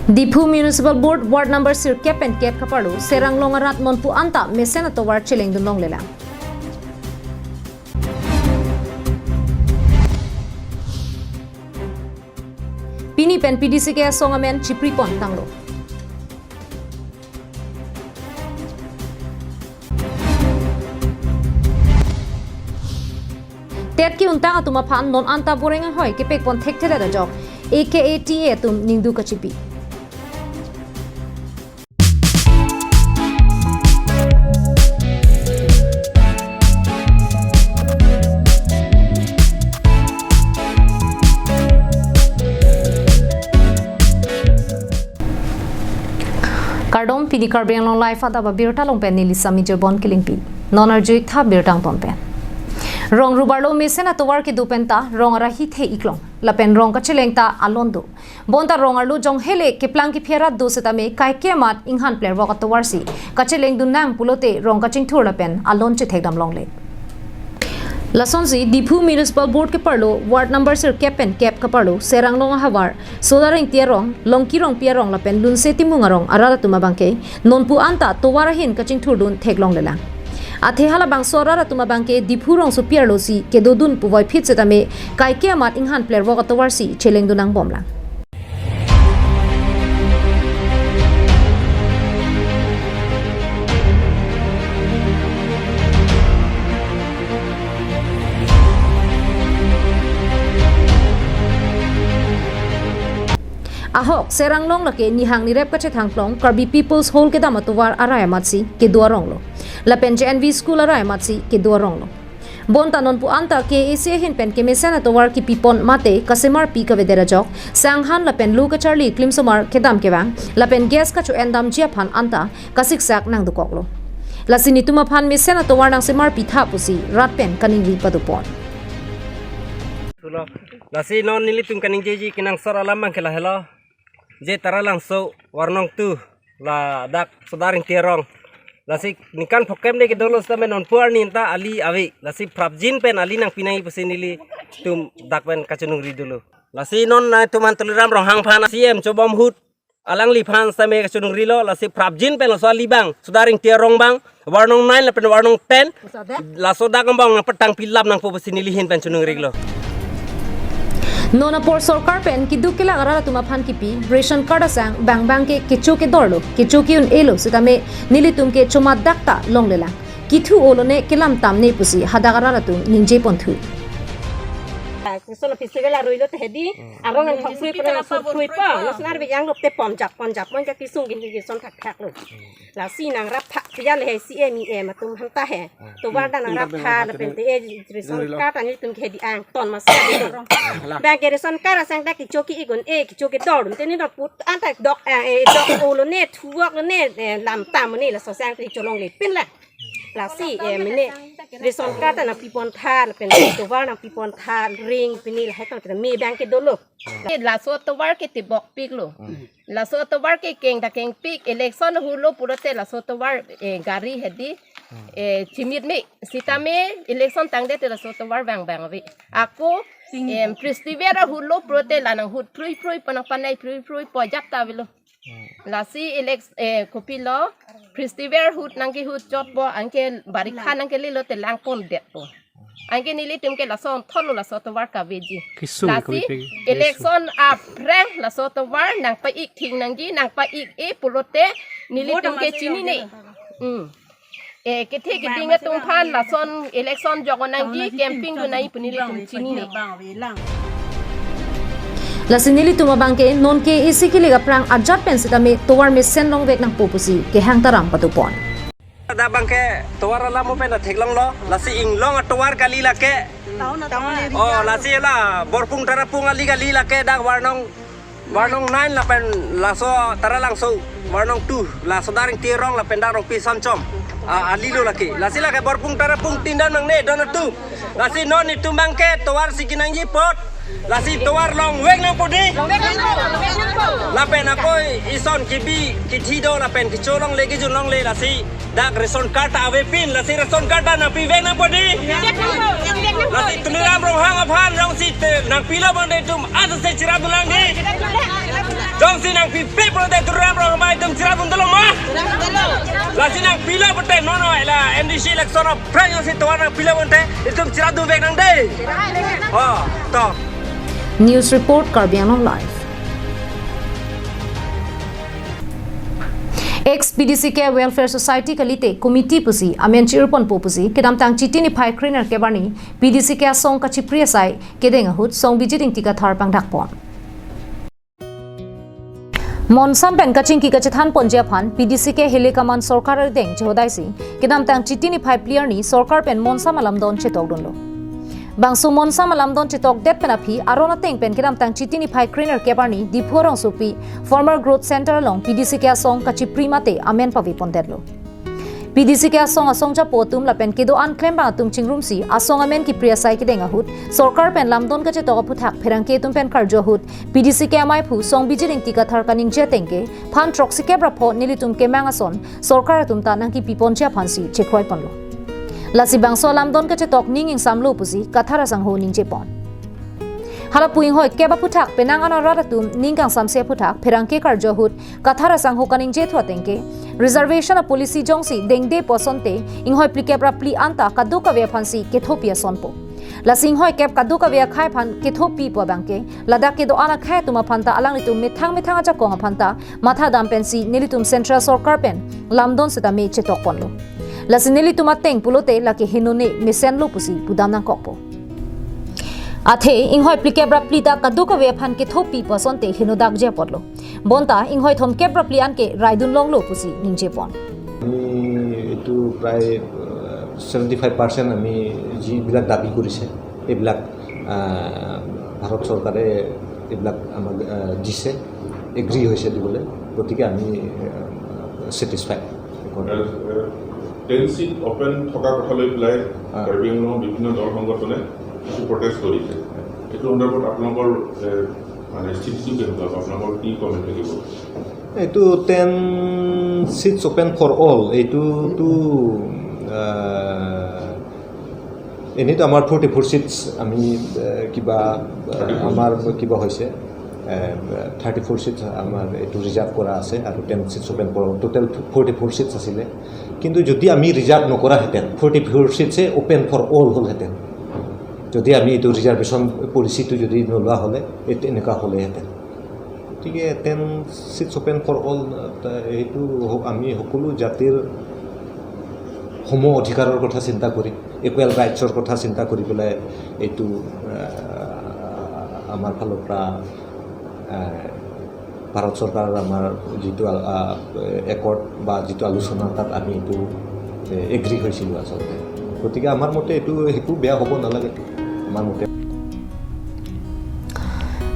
Dipu Municipal Board Ward Number Sir Kep and Kep Kapalu Serang Longarat Nonpu Anta Mesena Towar Chilling Dunong Lela. Pini Pen PDC Kaya Songamen Chipri Pon Tanglo. Terki Untanga Tumapan Non Anta Borenga Hoi Kepek Pon Tek Tele Job aka TA Tum Ningdu Kachipi. Kardom pidi karbiang long life Adap Abirta long pen nili sami jebon killing pi non arjuik tha birtang ton pen rong rubarlo mesena towar ki dupenta rong rahi the iklong lapen rong ka chelengta alondo bonta rong arlu jong hele ke plang ki phera do setame kai ke mat inghan player wa ka towar si ka cheleng dunang pulote rong ka chingthur lapen alon che thekdam long le Lasonsi Dipu Municipal Board ke parlo Ward Number Sir Kep and Kep ka parlo Serang long hawar Sodaring tierong Longkirong pierong lapen lunse timungarong arara tumabangke nonpu anta towarahin kaching thurdun theklong lela Athe hala bang sorara tumabangke Dipu rong su pierlo si ke dodun puwai phit setame kaike amat inghan player wa ka towar si cheleng dunang bomlang Ahok serang long lake nihang ni rep kache thangklong Karbi People's Whole ke damatowar araya matsi ke duarong lo lapen JNV School araya matsi ke duarong lo bonta non pu anta ke ese hin pen ke mesena towar ki pipon mate kasemar pi ka vedera jok sanghan lapen lu ka charli klimsomar ke dam ke bang lapen gas ka chu endam jia phan anta kasik sak nang du koklo lasini tuma phan mesena towar nang semar pi tha pusi rat pen kaning ri padupon lasi non nili tum kaning jeji kinang sor alam mang kela helo je tara langsung warnong tu la dak sodaring tierong lasi nikan phokem de ke dolos ta men on puar ninta ali awi lasi prabjin pen ali nang pinai pusinili tum dak pen kachunung ri dulu lasi non na tuman tuliram rong hang phan cm chobom hut alang li phan sa me kachunung ri lo lasi prabjin pen so ali bang sodaring tierong bang warnong 9 la pen warnong 10 la sodak bang na petang pilap nang pusinili hin pen chunung ri lo Nona por sorkar pen ki dukila arara tuma phan ki pi ration card asang bang bang ke kichu ke dorlo kichu ki un elo sitame nilitum ke choma dakta longlela kithu olone kelam tamne pusi hadagarara tu ningje ponthu Sono pisegala roilo te hedi arong ang thokfrui pa so frui pa lasnar be yang lop te ponjak mon ka kisung gin gi son thak thak lo la si nang rap thak ya le si emi e ma tum hanta he to war da nang rap tha la pen te e son ka ta ni tum ke di ang ton ma sa ba ke son ka ra sang da ki choki igun e ki choki dor te ni dok put an ta dok e dok o lo ne thuak lo ne lam tam ni la so sang ti cholong le pin la la si e mine reson kata na pipon thal pen to war na pipon thal ring pinil hai ta me bank ke dolo la so to war ke ti bok pik lo la so to war ke keng ta keng pik election hulo purote la so to war gari hedi chimit me sitame election tangde te la so to war bang bang vi ako pristivera hulo purote la nang hut prui panang panai prui pojak ta vilo la si elex kopilo Christiver hut nangki hut jot bo angke barikha nangke lilo te lang pon det bo angke nili tumke la son tholu la so to war ka veji la si election a prank la so to war nang pa ik thing nanggi nang pa ik e pulote nili tumke chini nei ke the ke dinga tum phan la son election jogonanggi camping du nai punili tum chini nei Lasinili tumabangke non ke isi ke lega prang ajat pen sitame towar me sen long vek nang popusi ke hang taram patupon da bangke towar ala mo pen theklong lo lasi ing long towar kali la ke oh lasi la borpung tarapung ali kali la ke dak warnong 9 la pen laso taralang so warnong 2 la sodaring tirong la pen darong pi samchom ali lo laki lasi la ke borpung tarapung tindan mang ne don tu lasi non ni tumbangke towar sikinang jipot lasi towar long wek nang podi lapen ako ison kibi kitido lapen kicholong legi junong le lasi dak reson kata ave pin lasi reson kata na pi wek nang podi lasi tuniram rong hang aphan rong sit nang pila bang de tum asa se chira bulang di jong sinang pi pe pro de turam ro mai tum sira bun tolong ma la sinang pila bete no no la MDC election of prime si tuan pila bete itum sira du bek nang de to News report Karbi Anglong Live. Ex PDC के Welfare Society kalite committee pusi amen chirpon po pusi kedam tang chitini phai kriner ke bani PDC ke song ka chipriya sai kedeng hut song bijiting tika thar pang dakpon Monsam pen kaching ki kachathan ponjia phan PDC ke hele kaman sarkar deng jhodai si kedam tang chitini phai player ni sarkar pen monsam alam don chetok donlo Bangsu monsam alam don chetok det penapi arona teng pen kedam tang chitini phai kriner ke bani diphorong supi former growth center along PDC ke song ka chiprima te amen pavi pondetlo PDC ke asong cha potum la pen kedo an claim ba tum chingrum si asong amen ki priya sai ki denga hut sarkar pen lamdon ka che to phuthak pherang ke tum pen karjo hut PDC ke amai phu song bijiring tika thar kaning je tengke phan troxi ke bra pho nili tum ke manga son sarkar tum ta nang ki pipon cha phansi che khoi panlo lasi bangso lamdon ka che tok ning ing samlo pusi kathara sang ho ning je pon hala puing hoi ke ba phuthak penang ana ra tum ning kang samse phuthak pherang ke karjo hut kathara sang ho kaning je thwa tengke reservation a policy jongsi dengde posonte inghoi plike prapli anta kaduka ve phansi kethopia sonpo la singhoi kep kaduka ve khai phan kethopi po bangke ladak ke do ana khai tuma phanta alang litum mithang acha konga phanta matha dam pensi nilitum central sarkar pen lamdon seta me chetok ponlo la sinili tuma teng pulote la ke hinone mesen lo pusi budam nang kokpo athe inghoi plike prapli ta kaduka ve phan kethopi posonte hinodak je podlo bonta inghoi thom ke prapli an ke raidun long lo pusi ningje pon এটো প্রায় 75% আমি যিবিলাক দাবী কৰিছে এইবিলাক ভাৰত চৰকাৰে এইবিলাক আমাক দিছে এগ্ৰি হৈছে দিবলৈ গতিকে আমি স্যাটিসফাইড 10 সিট ওপেন থকা কথা লৈ পেলাই কাৰ্বি আংলং বিভিন্ন দল সংগঠনে কিছু প্ৰটেষ্ট কৰিছে এইটো সন্দৰ্ভত আপোনালোকৰ মানে স্থিতিটো কেনেকুৱা আপোনালোকৰ কি কমেণ্ট থাকিব এইটো 10 seats open for all এইটো তো এনেটো আমাৰ 44 seats আমি কিবা আমাৰ কিবা হৈছে 34 seats আমাৰ এইটো ৰিজাৰ্ভ কৰা আছে আৰু 10 seats open for total 44 seats আছিল কিন্তু যদি আমি ৰিজাৰ্ভ নকৰা হেতেন 44 seats open for all হল হেতেন যদি আমি এইটো ৰিজাৰ্ভেশন পলিচিটো যদি নলোৱা হলে এটা এনেকা হলে হেতেন ঠিক আছে 10 seats open for all এইটো আমি সকলো জাতিৰ সম অধিকাৰৰ কথা চিন্তা কৰি ইকুৱেল ৰাইটছৰ কথা চিন্তা কৰি পেলাই এইটো আমাৰ ফালৰ পৰা ভাৰত চৰকাৰৰ আমাৰ যিটো একৰ্ড বা যিটো আলোচনা তাত আমি এইটো এগ্ৰি হৈছিলোঁ আচলতে গতিকে আমাৰ মতে এইটো একো বেয়া হ'ব নালাগে আমাৰ মতে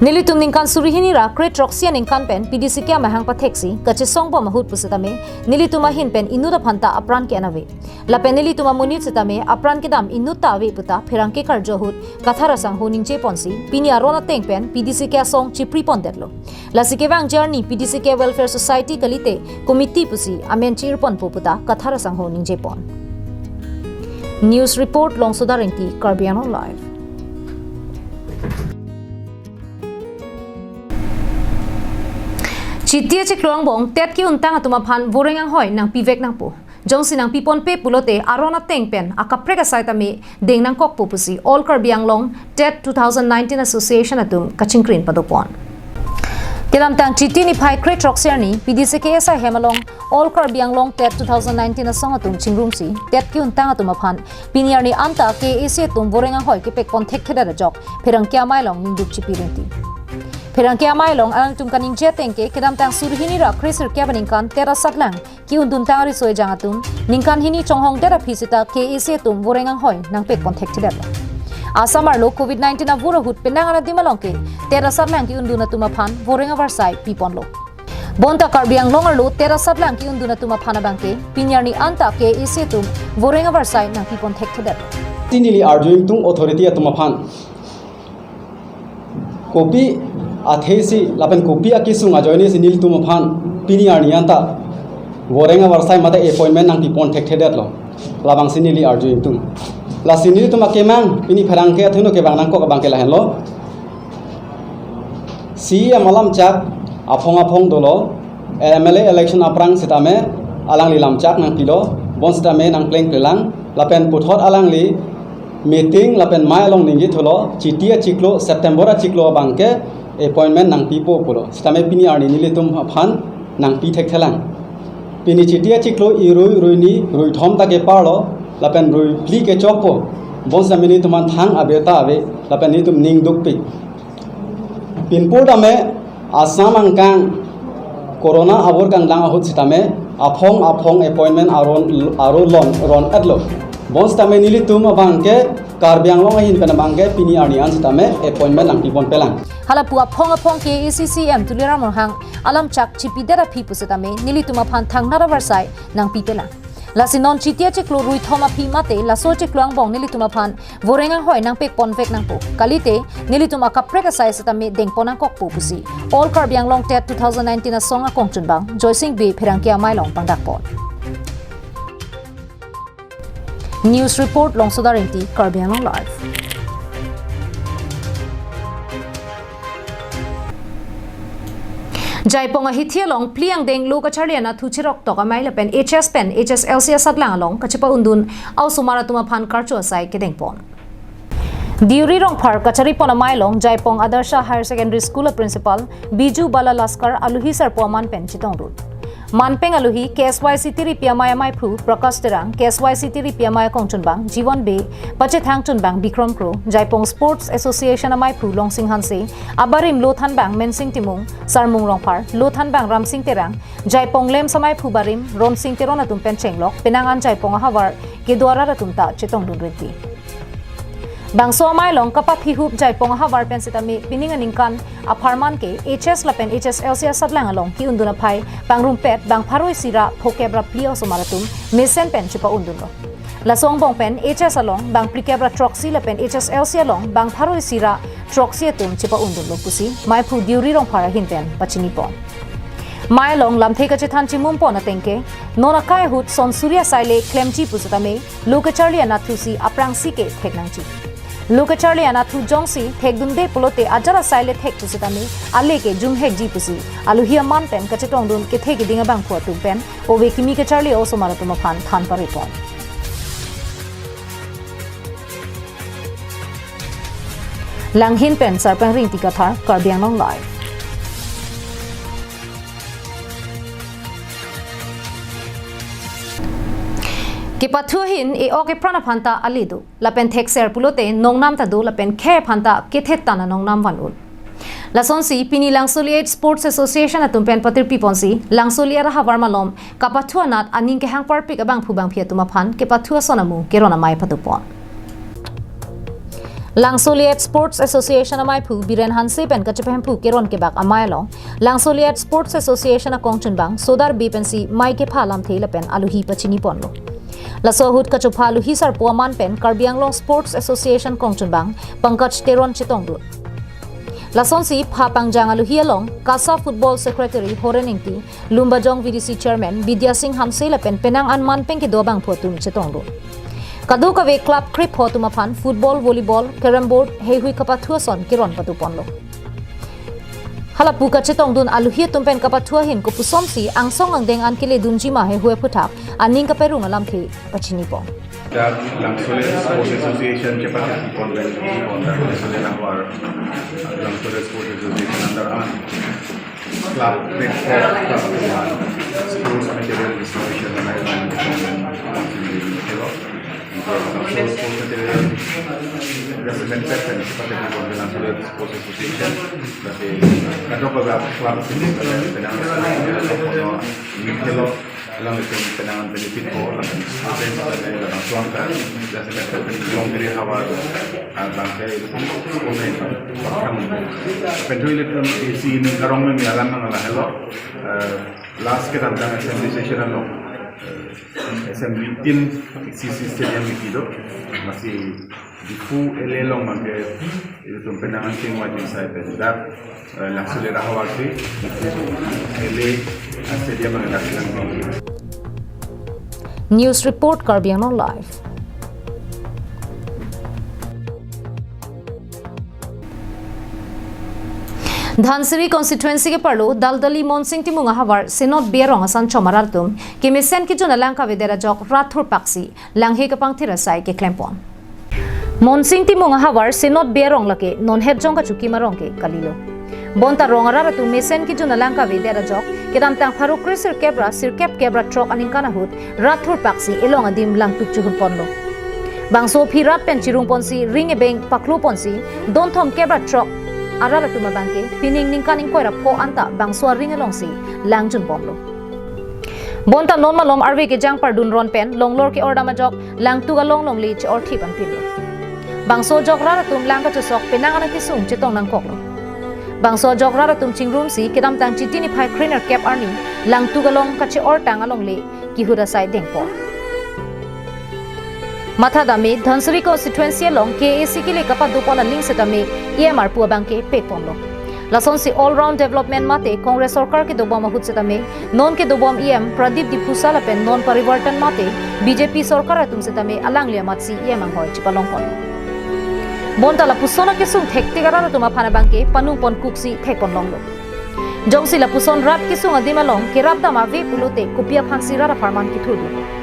Nilitum ningkan surihini ra kre troxia ningkan pen PDC ke mahang patheksi kache songpa mahut pusatame nilituma hin pen inuda phanta apran ke anave la pen nilituma munit sitame apran ke dam inuta ave puta pherang ke karjo hut kathara sang honing che ponsi pini arona teng pen PDC ke song chipri pon detlo la sikewang journey PDC ke welfare society kalite committee pusi amen chir pon puta kathara sang honing che pon news report longsodarengti Karbiano live Chitia che kluang bong tet ki untang atuma phan vorengang hoi nang pivek nang po jong sinang pipon pe pulote arona teng pen akapreka saita me deng nang kok pusi all Karbi Anglong tet 2019 association atum kachingkrin padopon Kelam tang chiti ni phai kre troxer ni PDC KSI hemalong all Karbi Anglong tet 2019 asong atum chingrum si tet ki untang atuma phan piniar ni anta KAC tum vorengang hoi ke pek pon thek theda jok pherang kya mailong ningdup chipirinti Pherang ke amai long alang tum kaning je tengke kedam tang surhini ra krisir ke baningkan tera satlang ki undun tang ri soi jangatum ningkan hini chonghong tera phisita KAC tum vorengang hoi nang pek pon thek thida asamar lo COVID-19 na vura hut penang ana dimalong ke tera satlang ki unduna tuma phan vorenga varsai pipon lo bonta Karbi Anglong lo tera satlang ki unduna tuma phana bangke pinyarni anta KAC tum vorenga varsai nang pipon thek thida tinili arguing tung authority atuma phan kopi athesi lapen kopi akisung ajoini sinil tum phan pini arnianta vorenga warsai mate appointment nang pipon thek thedet lo labang sinili arguing tum la sinili tum akemang pini pharang ke athuno ke bang nang ko bang ke la hen lo si amalam chak apong dolo MLA election aprang sitame alang li lamchak nang pilo bon sitame nang pleng pelang lapen puthot alang li meeting lapen mai along ningi tholo chitia chiklo September chiklo bangke appointment nang pipo pulo sitame pini arni nilitum phan nang pi thek thelang pini chitia chiklo irui ruini rui thom ta ke parlo lapen rui pli ke chokpo bon sitame ni tuman thang abeta ave lapen ni tum ning duk pi pinpur dame asam angkang corona abor kang lang ahut sitame apong appointment aron ron adlo bons tame nili tum abangke karbyang long hin kana bangke pini arni an sitame appointment lang pipon pelang hala pu apong ke ECCM tulira mohang alam chak chipidera phi pusitame nili tum aphan thangnara varsai nang pipela lasinon chitia chiklo rui thoma phi mate laso chikluang bong nili tum aphan vorengang hoi nang pek pon vek nang po kalite nili tum akapre ka sai sitame dengponang kok pu pusi all karbyang long tet 2019 a song a kongchun bang joising be phirangkia mailong pangdak pon News report long Sudarinti Karbiang Live. Jaipong a hithia long pliang deng lo ka charliana thuchirok toka maila pen HS pen HSLC saglang along kachipa undun au sumara tuma phan karchu asai kedeng pon. Diuri rong phar kachari pona mailong Jaipong Adarsha Higher Secondary School principal Biju Bala Laskar aluhi sarpoman pen chitong rut. Manpeng aluhi KSYC tiri piamaya mai phu Prakash Terang KSYC tiri piamaya kongchun bang Jiwan Be Pache Thangchun bang Bikram Kro Jaipong Sports Association amai phu Longsing Hanse Abarim Lothan bang Mensing Timung Sarmung Rongphar Lothan bang Ramsing Terang Jaipong Lem samai phu Barim Ronsing Teron atum pen chenglok Penangan Jaipong Hawar ke dwara ratumta chetong dunreti Bangso amai long kapat hihup Jaipong Hawar pen sitami piningan ingkan aparman ke HS lapen HSLC sadlang along ki unduna phai pangrum pet bang pharoi sira phokebra plio somaratum mesen pen chipa unduno lasong bong pen HS along bang prikebra troxy lapen HSLC along bang pharoi sira troxy atum chipa unduno pusi mai phu diuri rong phara hinten pachini pon mai long lamthei ka chithan chimum pon atengke nona kai hut son surya saile klemchi pusatame lokacharli anathusi aprangsi ke theknangchi Luka Charlie Anathu Jongsi thek dunde polote ajara saile thek pusitami alle ke jum hek ji pusi aluhia man pen kachetong dun ke thek dinga bang khu tu pen owe kimi ke Charlie also maratuma phan than pare pon Langhin pen sarpang ring tikathar Karbiang Long Live Ke pathuhin e oke prana phanta alidu lapen thekser pulote nongnam ta do lapen khe phanta ke thetta na nongnam vanul lasonsi pini langsoliate sports association atum pen patir piponsi langsolia ra hawar malom kapathua nat aning ke hang par pik abang phubang phia tuma phan ke pathua sonamu ke rona mai phatupon Langsoliate Sports Association amai phu Biren Hanse pen kachepem phu keron ke bak amai long Langsoliate Sports Association a kongchun bang sodar bepensi mai ke phalam theila pen aluhi pachini ponlo Lasohut kachuphalu hisar puaman pen Karbiang Long Sports Association kongchun bang Pankaj Teron chitongdu Lasonsi Phapangjang alu hialong Kasa Football Secretary Horeningti Lumbajong VDC Chairman Vidya Singh Hamsela pen penang anman pen ke dobang photum chitongdu Kaduka ve club krip hotuma phan football volleyball carom board hehui kapathua son kiron patu ponlo Hala puka chetong dun aluhia tumpen kapathua hin ko pusomsi angsong angdeng ankele dunji ma he hue phuthak aning ka perung alam the pachini po That Langsole Sports Association ke pache pon ben on the Langsole Nawar Langsole Sports Association under an club club sports material distribution and resident section seperti di Langsole Sports Association tapi ada beberapa klub sini penangan alam itu penangan benefit ko alam suangkan dan seperti long dari awal bangkai komen penjualan itu sini karong ini alam mengalah hello last kita tentang assembly session lo assembly tin sisi stadium itu masih difu elelong mangke itu penangan tim wajib saya pendap langsung le rahawar si ele stadium mengalah News report Karbiang Long Live Dhansiri constituency के परलो दलदली मोनसिंग तिमुंगा हवार सिनोट बेरोंग असन चोमराल तुम केमिसेन की जुना लंका वेदेरा जॉक राथुर पाक्सी लंघे का पंक्तिरा साई के क्लेम्पोन मोनसिंग तिमुंगा हवार सिनोट बेरोंग लके नॉन हेड जोंग का चुकी मरोंग के कलिलो बोंता रोंगरा रतु मेसेन की जुना लंका वेदेरा जॉक केदाम तांग फारुक सिरकेप केब्रा ट्रक अनिंकाना हुद राथुर पाक्सी एलोंग अदिम लंगतुक चुहुन पोनलो बांगसो फिरात पेन चिरुंग पोंसी रिंग बेंग पखलु पोंसी दोन थोम केब्रा truck arara tuma bangke pining ningkaning koira po anta bangswa ringalong si langjun bomlo bonta non malom arwe ke jang par dun ron pen longlor ke orda ma jok lang tu ga long long li che or thi ban pinlo bangso jok rara tum lang ka chosok penang ana ki sung che tong nang koklo bangso jok rara tum chingrum si kedam tang chitini phai cleaner cap arni lang tu ga long ka che or tang along le ki hura sai deng po माथा दामे Dhansiri constituency लोंग केएसी के लिए कपा दुपोला link से तमे EMR पुआ बैंके पे पोलो लसन से ऑल राउंड डेवलपमेंट माते कांग्रेस सरकार के दोबम हुत से तमे नॉन के दोबम ईएम प्रदीप दिफुसा लपेन नॉन परिवर्तन माते बीजेपी सरकार तुम से तमे अलांगलिया मातसी ईएमआर होय चिपलोंग पोलो बोंताला पुसोना के सुंग थेक्ति गरा तुमा फाना बैंके पनु पन कुक्सी थेपन लोंग जोंसी ला पुसोन रात के सुंग अदिमा लोंग के रात दामा वे पुलोते कुपिया फांसी रा फरमान की थुदु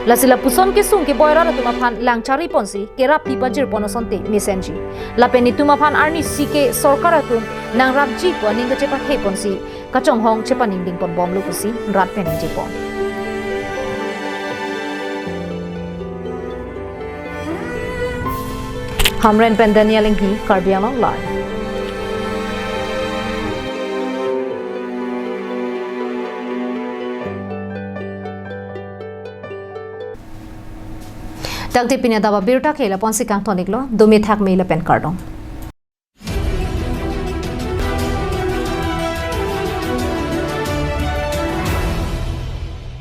lasila puson ke sung ke boyra la tuma phan langchari ponsi kera pipa jir ponosonte mesenji la peni tuma phan arni sike sarkar atum nang rapji po ninga chepa the ponsi kachong hong chepa ningding pon bom lu kusi rat pen je pon hamren pen daniel enghi karbianong live Dagdi pinya dawa birta khela ponsi kang tonik lo dumi thak meila pen kardong